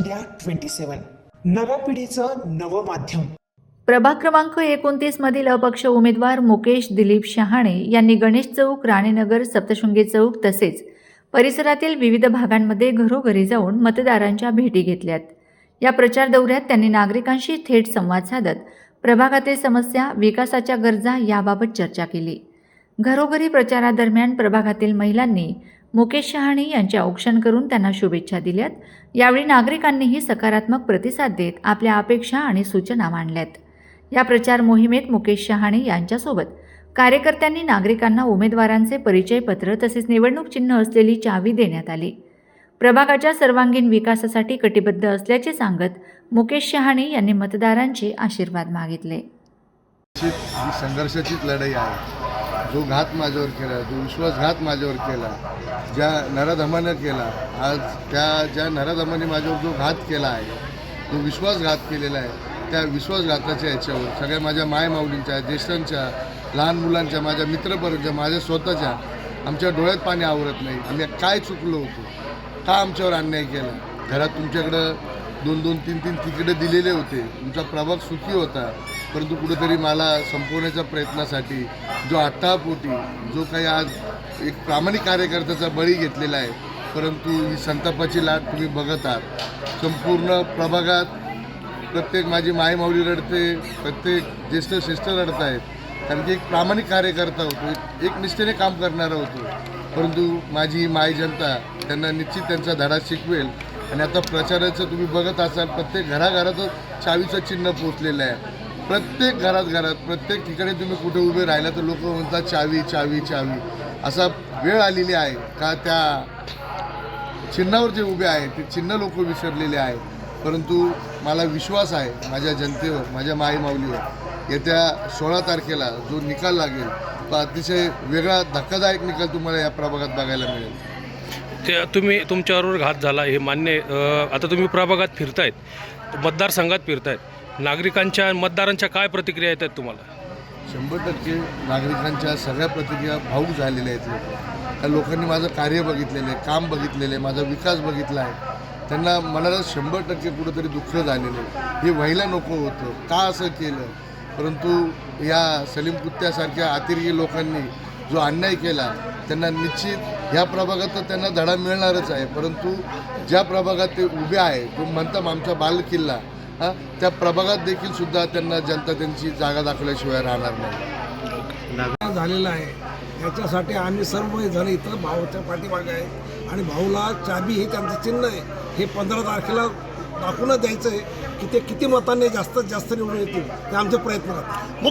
India 27 नव्या पिढीचं नवं माध्यम। प्रभाग क्रमांक 29 मधील अपक्ष उमेदवार मुकेश दिलीप शहाणे यांनी गणेश चौक, राणीनगर, सप्तशृंगी चौक तसेच परिसरातील विविध भागांमध्ये घरोघरी जाऊन मतदारांच्या भेटी घेतल्यात। या प्रचार दौऱ्यात त्यांनी नागरिकांशी थेट संवाद साधत प्रभागातील समस्या, विकासाच्या गरजा याबाबत चर्चा केली। घरोघरी प्रचारादरम्यान प्रभागातील महिलांनी मुकेश शहाणे यांचे औक्षण करून त्यांना शुभेच्छा दिल्यात। यावेळी नागरिकांनीही सकारात्मक प्रतिसाद देत आपल्या अपेक्षा आणि सूचना मांडल्यात। या प्रचार मोहिमेत मुकेश शहाणे यांच्यासोबत कार्यकर्त्यांनी नागरिकांना उमेदवारांचे परिचयपत्र तसेच निवडणूक चिन्ह असलेली चावी देण्यात आली। प्रभागाच्या सर्वांगीण विकासासाठी कटिबद्ध असल्याचे सांगत मुकेश शहाणे यांनी मतदारांचे आशीर्वाद मागितले। संघर्षाचीच लढाई आहे। जो घात माझ्यावर केला, जो विश्वासघात माझ्यावर केला, ज्या नराधमानं केला, आज ज्या नराधमाने माझ्यावर जो घात केला आहे, जो विश्वासघात केलेला आहे, त्या विश्वासघाताच्या याच्यावर सगळ्या माझ्या मायमाऊलींच्या, ज्येष्ठांच्या, लहान मुलांच्या, माझ्या मित्रपरिवाराच्या, माझ्या स्वतःच्या आमच्या डोळ्यात पाणी आवरत नाही। आम्ही काय चुकलो होतो, का आमच्यावर अन्याय केला? घरात तुमच्याकडं 2-2, 3-3 तिकडे दिलेले होते, तुमचा प्रभाग सुखी होता, परंतु कुठेतरी मला संपवण्याच्या प्रयत्नासाठी जो अट्टापोटी जो काही आज एक प्रामाणिक कार्यकर्त्याचा बळी घेतलेला आहे, परंतु ही संतापाची लाट तुम्ही बघत आहात। संपूर्ण प्रभागात प्रत्येक माझी मायमाऊली रडते, प्रत्येक ज्येष्ठ श्रेष्ठ रडत आहेत, कारण की एक प्रामाणिक कार्यकर्ता होतो, एक निष्ठेने काम करणारा होतो, परंतु माझी माय जनता त्यांना निश्चित त्यांचा धडा शिकवेल। आणि आता प्रचाराचं तुम्ही बघत असाल, प्रत्येक घराघरातच चावीचं चिन्ह पोचलेलं आहे। प्रत्येक घरात प्रत्येक ठिकाणी तुम्ही कुठे उभे राहिला तर लोक म्हणतात चावी चावी चावी। असा वेळ आलेली आहे का त्या चिन्हावर जे उभे आहेत ते चिन्ह लोक विसरलेले आहे। परंतु मला विश्वास आहे माझ्या जनतेवर, माझ्या माईमाऊलीवर। येत्या 16 तारखेला जो निकाल लागेल तो अतिशय वेगळा धक्कादायक निकाल तुम्हाला या प्रभागात बघायला मिळेल। ते तुमच्याबरोबर घात झाला हे मान्य। आता तुम्ही प्रभागात फिरतायत, मतदारसंघात फिरतायत, नागरिकांच्या मतदारांच्या काय प्रतिक्रिया येतात तुम्हाला? 100% नागरिकांच्या सगळ्या प्रतिक्रिया भावूक झालेल्या आहेत। त्या लोकांनी माझं कार्य बघितलेलं आहे, काम बघितलेलं आहे, माझा विकास बघितला आहे। त्यांना मनाला 100% कुठंतरी दुःख झालेलं आहे। हे व्हायला नको होतं, का असं केलं? परंतु या सलीम कुत्त्यासारख्या अतिरेकी लोकांनी जो अन्याय केला त्यांना निश्चित ह्या प्रभागात तर त्यांना धडा मिळणारच आहे। परंतु ज्या प्रभागात ते उभे आहे, जो म्हणतात आमचा बालकिल्ला, त्या प्रभागात देखील सुद्धा त्यांना जनता त्यांची जागा दाखवल्याशिवाय राहणार नाही झालेला आहे। याच्यासाठी आम्ही सर्व जण इथं भाऊच्या पाठीमागे आहे आणि भाऊला चाबी हे त्यांचं चिन्ह आहे, हे 15 तारखेला दाखवूनच द्यायचं आहे की ते किती मतांनी जास्तीत जास्त निवडून येतील, ते आमचे प्रयत्न राहतील।